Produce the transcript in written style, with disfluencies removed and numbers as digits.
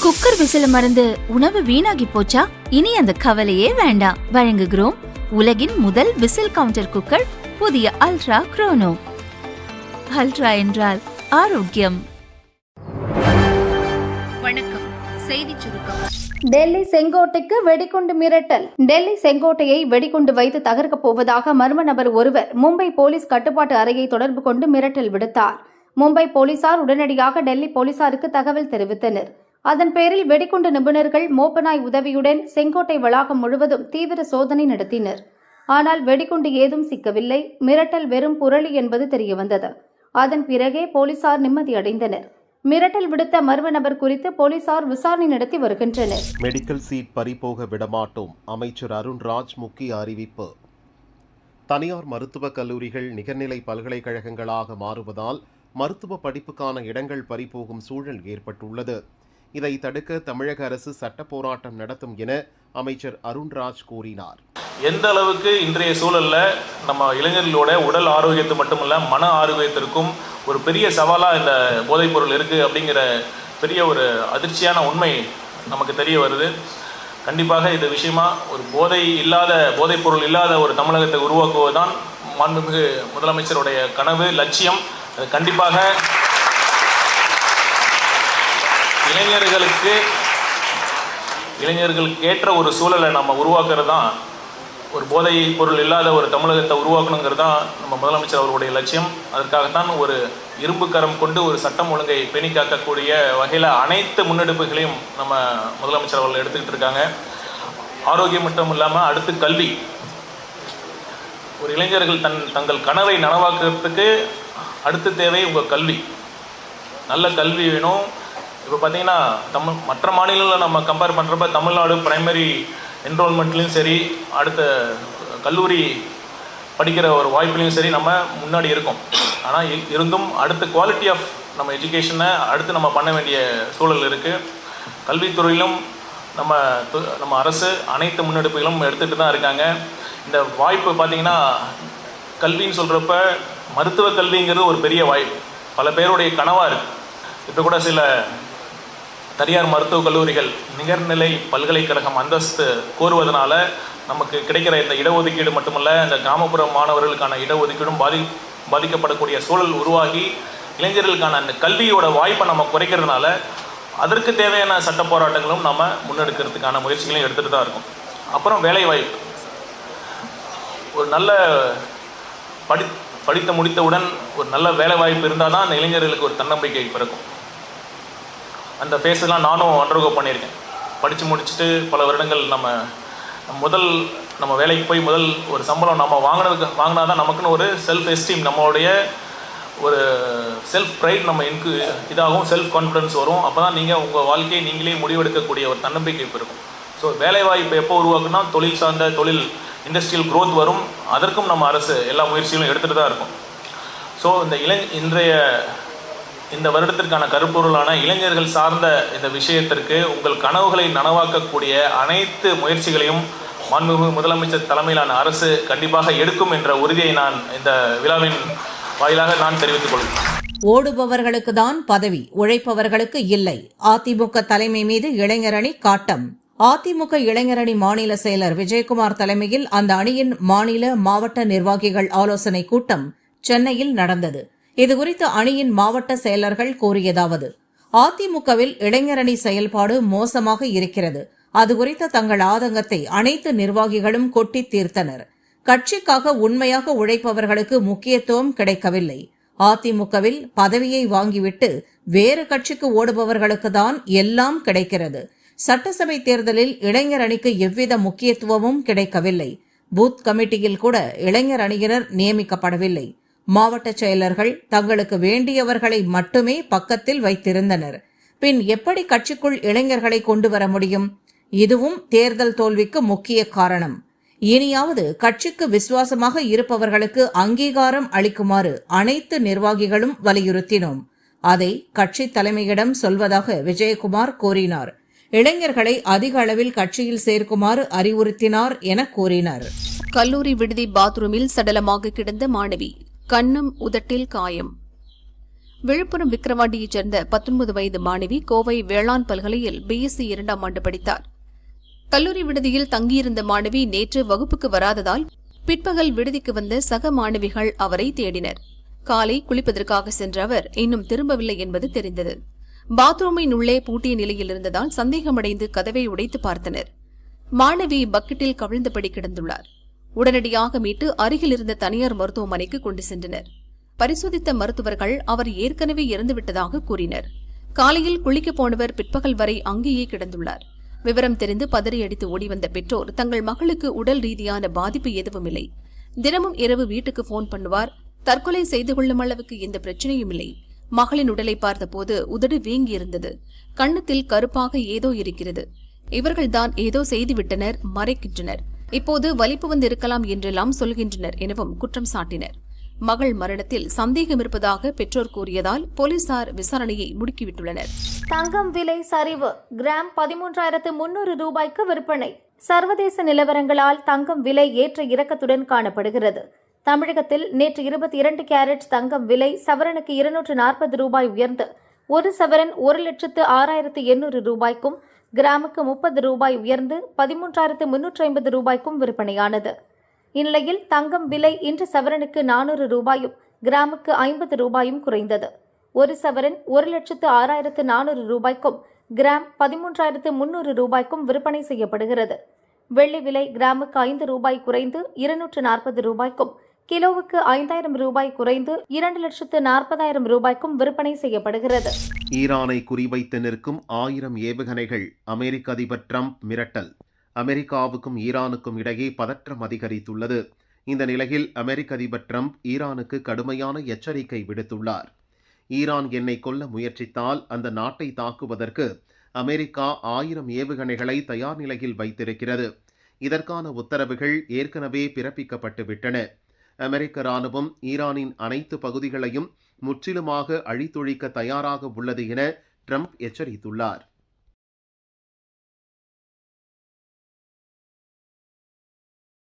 Cooker விசில மறந்து உணவு வீணாகி போச்சா? இனி அந்த கவலையே வேண்டாம். வழங்குகிறோம் உலகின் முதல் விசில் கவுண்டர் குக்கர், புதிய அல்ட்ரா குரோனோ. அல்ட்ரா என்றால் ஆரோக்கியம். வணக்கம். செய்தி சுருக்கம். டெல்லி செங்கோட்டைக்கு வெடிகுண்டு மிரட்டல். டெல்லி செங்கோட்டையை வெடிகுண்டு வைத்து தகர்க்கப் போவதாக மர்ம நபர் ஒருவர் மும்பை போலீஸ் கட்டுப்பாட்டு அறையை தொடர்பு கொண்டு மிரட்டல் விடுத்தார். மும்பை போலீசார் உடனடியாக டெல்லி போலீசாருக்கு தகவல் தெரிவித்தனர். அதன் பேரில் வெடிகுண்டு நிபுணர்கள் மோப்பனாய் உதவியுடன் செங்கோட்டை வளாகம் முழுவதும் தீவிர சோதனை நடத்தினர். ஆனால் வெடிகுண்டு ஏதும் சிக்கவில்லை. மிரட்டல் வெறும் புரளி என்பது தெரியவந்தது. அதன் பிறகே போலீசார் நிம்மதியடைந்தனர். மிரட்டல் விடுத்த மர்ம நபர் குறித்து போலீசார் விசாரணை நடத்தி வருகின்றனர். மெடிக்கல் சீட் பறிபோக விடமாட்டோம், அமைச்சர் அருண்ராஜ் முக்கிய அறிவிப்பு. தனியார் மருத்துவக் கல்லூரிகள் நிகர்நிலை பல்கலைக்கழகங்களாக மாறுவதால் மருத்துவ படிப்புக்கான இடங்கள் பறிபோகும் சூழல் ஏற்பட்டுள்ளது. இதை தடுக்க தமிழக அரசு சட்ட போராட்டம் நடத்தும் என அமைச்சர் அருண்ராஜ் கூறினார். எந்த அளவுக்கு இன்றைய சூழல்ல நம்ம இளைஞர்களோட உடல் ஆரோக்கியத்து மட்டுமல்ல மன ஆரோக்கியத்திற்கும் ஒரு பெரிய சவாலாக இந்த போதைப் பொருள் இருக்குது அப்படிங்கிற பெரிய ஒரு அதிர்ச்சியான உண்மை நமக்கு தெரிய வருது. கண்டிப்பாக இது விஷயமா ஒரு போதைப் பொருள் இல்லாத ஒரு தமிழகத்தை உருவாக்குவதுதான் மாண்புமிகு முதலமைச்சருடைய கனவு, லட்சியம். அது கண்டிப்பாக இளைஞர்களுக்கு ஏற்ற ஒரு சூழலை நம்ம உருவாக்குறது தான், ஒரு போதை பொருள் இல்லாத ஒரு தமிழகத்தை உருவாக்கணுங்கிறது தான் நம்ம முதலமைச்சர் அவர்களுடைய லட்சியம். அதற்காகத்தான் ஒரு இரும்பு கரம் கொண்டு ஒரு சட்டம் ஒழுங்கை பேணி காக்கக்கூடிய வகையில் அனைத்து முன்னெடுப்புகளையும் நம்ம முதலமைச்சர் அவர்கள் எடுத்துக்கிட்டு இருக்காங்க. ஆரோக்கியம் மட்டும் இல்லாமல் அடுத்து கல்வி. ஒரு இளைஞர்கள் தங்கள் கனவை நனவாக்குறதுக்கு அடுத்த தேவை உங்கள் கல்வி. நல்ல கல்வி வேணும். இப்போ பார்த்தீங்கன்னா மற்ற மாநிலங்களில் நம்ம கம்பேர் பண்ணுறப்ப தமிழ்நாடு பிரைமரி என்ரோல்மெண்ட்லேயும் சரி, அடுத்த கல்லூரி படிக்கிற ஒரு வாய்ப்புலையும் சரி நம்ம முன்னாடி இருக்கோம். ஆனால் இருந்தும் அடுத்த குவாலிட்டி ஆஃப் நம்ம எஜுகேஷனை அடுத்து நம்ம பண்ண வேண்டிய சூழல் இருக்குது. கல்வித்துறையிலும் நம்ம அரசு அனைத்து முன்னெடுப்புகளும் எடுத்துகிட்டு தான் இருக்காங்க. இந்த வாய்ப்பு பார்த்திங்கன்னா கல்வின்னு சொல்கிறப்ப மருத்துவ கல்விங்கிறது ஒரு பெரிய வாய்ப்பு, பல பேருடைய கனவாக இருக்குது. இப்போ கூட சில தனியார் மருத்துவக் கல்லூரிகள் நிகர்நிலை பல்கலைக்கழகம் அந்தஸ்து கோருவதனால நமக்கு கிடைக்கிற இந்த இடஒதுக்கீடு மட்டுமல்ல, இந்த கிராமப்புற மாணவர்களுக்கான இடஒதுக்கீடும் பாதிக்கப்படக்கூடிய சூழல் உருவாகி இளைஞர்களுக்கான அந்த கல்வியோட வாய்ப்பை நம்ம குறைக்கிறதுனால அதற்கு தேவையான சட்ட போராட்டங்களும் நம்ம முன்னெடுக்கிறதுக்கான முயற்சிகளையும் எடுத்துகிட்டு தான் இருக்கும். அப்புறம் வேலைவாய்ப்பு. ஒரு நல்ல படித்து முடித்தவுடன் ஒரு நல்ல வேலைவாய்ப்பு இருந்தால் தான் அந்த இளைஞர்களுக்கு ஒரு தன்னம்பிக்கை பிறக்கும். அந்த ஃபேஸெல்லாம் நானும் அண்டர்கோ பண்ணியிருக்கேன். படித்து முடிச்சுட்டு பல வருடங்கள் நம்ம வேலைக்கு போய் முதல் ஒரு சம்பளம் நம்ம வாங்கினா தான் நமக்குன்னு ஒரு செல்ஃப் எஸ்டீம், நம்மளுடைய ஒரு செல்ஃப் ப்ரைட் நம்ம இதாகவும் செல்ஃப் கான்ஃபிடன்ஸ் வரும். அப்போ தான் நீங்கள் உங்கள் வாழ்க்கையை நீங்களே முடிவெடுக்கக்கூடிய ஒரு தன்னம்பிக்கை இருக்கும். ஸோ வேலைவாய்ப்பு எப்போ உருவாக்குனா தொழில் சார்ந்த இண்டஸ்ட்ரியல் க்ரோத் வரும். அதற்கும் நம்ம அரசு எல்லா முயற்சிகளும் எடுத்துகிட்டு தான் இருக்கும். ஸோ இந்த வருடத்திற்கான கருப்பொருளான இளைஞர்கள் சார்ந்த இந்த விஷயத்திற்கு உங்கள் கனவுகளை நனவாக்கக்கூடிய அனைத்து முயற்சிகளையும் மாண்புமிகு முதலமைச்சர் தலைமையிலான அரசு கண்டிப்பாக எடுக்கும் என்ற உறுதியை நான் இந்த விழாவின் வாயிலாக நான் தெரிவித்துக் கொள்கிறேன். ஓடுபவர்களுக்கு தான் பதவி, உழைப்பவர்களுக்கு இல்லை. அதிமுக தலைமை மீது இளைஞரணி காட்டம். அதிமுக இளைஞரணி மாநில செயலர் விஜயகுமார் தலைமையில் அந்த அணியின் மாநில மாவட்ட நிர்வாகிகள் ஆலோசனை கூட்டம் சென்னையில் நடந்தது. இதுகுறித்து அணியின் மாவட்ட செயலர்கள் கூறியதாவது: அதிமுகவில் இளைஞரணி செயல்பாடு மோசமாக இருக்கிறது. அது குறித்த தங்கள் ஆதங்கத்தை அனைத்து நிர்வாகிகளும் கொட்டி தீர்த்தனர். கட்சிக்காக உண்மையாக உழைப்பவர்களுக்கு முக்கியத்துவம் கிடைக்கவில்லை. அதிமுகவில் பதவியை வாங்கிவிட்டு வேறு கட்சிக்கு ஓடுபவர்களுக்கு தான் எல்லாம் கிடைக்கிறது. சட்டசபை தேர்தலில் இளைஞர் அணிக்கு எவ்வித முக்கியத்துவமும் கிடைக்கவில்லை. பூத் கமிட்டியில் கூட இளைஞர் அணியினர் நியமிக்கப்படவில்லை. மாவட்ட செயலர்கள் தங்களுக்கு வேண்டியவர்களை மட்டுமே பக்கத்தில் வைத்திருந்தனர். பின் எப்படி கட்சிக்குள் இளைஞர்களை கொண்டு வர முடியும்? இதுவும் தேர்தல் தோல்விக்கு முக்கிய காரணம். இனியாவது கட்சிக்கு விசுவாசமாக இருப்பவர்களுக்கு அங்கீகாரம் அளிக்குமாறு அனைத்து நிர்வாகிகளும் வலியுறுத்தினோம். அதை கட்சி தலைமையிடம் சொல்வதாக விஜயகுமார் கூறினார். இளைஞர்களை அதிக அளவில் கட்சியில் சேர்க்குமாறு அறிவுறுத்தினார் என கூறினார். கல்லூரி விடுதி பாத்ரூமில் சடலமாக கிடந்த மாணவி, கண்ணும் உதட்டில் காயம். விழுப்புரம் விக்கிரவாண்டியைச் சேர்ந்த 19 வயது மாணவி கோவை வேளாண் பல்கலையில் பிஎஸ்சி 2ஆம் ஆண்டு படித்தார். கல்லூரி விடுதியில் தங்கியிருந்த மாணவி நேற்று வகுப்புக்கு வராததால் பிற்பகல் விடுதிக்கு வந்த சக மாணவிகள் அவரை தேடினர். காலை குளிப்பதற்காக சென்ற அவர் இன்னும் திரும்பவில்லை என்பது தெரிந்தது. பாத்ரூமின் உள்ளே பூட்டிய நிலையில் இருந்ததால் சந்தேகமடைந்து கதவை உடைத்து பார்த்தனர். மாணவி பக்கெட்டில் கவிழ்ந்தபடி கிடந்துள்ளார். உடனடியாக மீட்டு அருகில் இருந்த தனியார் மருத்துவமனைக்கு கொண்டு சென்றனர். பரிசோதித்த மருத்துவர்கள் அவர் ஏற்கனவே இறந்துவிட்டதாக கூறினர். காலையில் குளிக்கப் போனவர் பிற்பகல் வரை அங்கேயே கிடந்துள்ளார். விவரம் தெரிந்து பதறியடித்து ஓடிவந்த பெற்றோர் தங்கள் மகளுக்கு உடல் ரீதியான பாதிப்பு எதுவும் இல்லை, தினமும் இரவு வீட்டுக்கு போன் பண்ணுவார், தற்கொலை செய்து கொள்ளும் அளவுக்கு எந்த பிரச்சனையும் இல்லை. மகளின் உடலை பார்த்தபோது உதடு வீங்கியிருந்தது, கன்னத்தில் கருப்பாக ஏதோ இருக்கிறது. இவர்கள்தான் ஏதோ செய்துவிட்டனர், மறைக்கின்றனர். இப்போது வலிப்பு வந்து இருக்கலாம் என்றெல்லாம் சொல்கின்றனர் எனவும் குற்றம் சாட்டினர். மகள் மரணத்தில் சந்தேகம் இருப்பதாக பெற்றோர் கூறியதால் போலீசார் விசாரணையை முடுக்கிவிட்டுள்ளனர். தங்கம் விலை சரிவு, கிராம் 13,300 ரூபாய்க்கு விற்பனை. சர்வதேச நிலவரங்களால் தங்கம் விலை ஏற்ற இறக்கத்துடன் காணப்படுகிறது. தமிழகத்தில் நேற்று 22 கேரட் தங்கம் விலை சவரனுக்கு 240 ரூபாய் உயர்ந்து 1 சவரன் 1,06,800 ரூபாய்க்கும், கிராமுக்கு 30 ரூபாய் உயர்ந்து 13,350 ரூபாய்க்கும் விற்பனையானது. இந்நிலையில் தங்கம் விலை இன்று சவரனுக்கு 400 ரூபாயும் கிராமுக்கு 50 ரூபாயும் குறைந்தது. 1 சவரன் 1,06,400 ரூபாய்க்கும், கிராம் 13,300 ரூபாய்க்கும் விற்பனை செய்யப்படுகிறது. வெள்ளி விலை கிராமுக்கு 5 ரூபாய் குறைந்து 240 ரூபாய்க்கும், கிலோவுக்கு 5,000 ரூபாய் குறைந்து 2,40,000 ரூபாய்க்கும் விற்பனை செய்யப்படுகிறது. ஈரானை குறிவைத்து நிற்கும் 1000 ஏவுகணைகள், அமெரிக்க அதிபர் ட்ரம்ப் மிரட்டல். அமெரிக்காவுக்கும் ஈரானுக்கும் இடையே பதற்றம் அதிகரித்துள்ளது. இந்த நிலையில் அமெரிக்க அதிபர் ட்ரம்ப் ஈரானுக்கு கடுமையான எச்சரிக்கை விடுத்துள்ளார். ஈரான் என்னை கொல்ல முயற்சித்தால் அந்த நாட்டை தாக்குவதற்கு அமெரிக்கா 1000 ஏவுகணைகளை தயார் நிலையில் வைத்திருக்கிறது. இதற்கான உத்தரவுகள் ஏற்கனவே பிறப்பிக்கப்பட்டு விட்டன. அமெரிக்க ராணுவம் ஈரானின் அனைத்து பகுதிகளையும் முற்றிலுமாக அழித்தொழிக்க தயாராக உள்ளது என ட்ரம்ப் எச்சரித்துள்ளார்.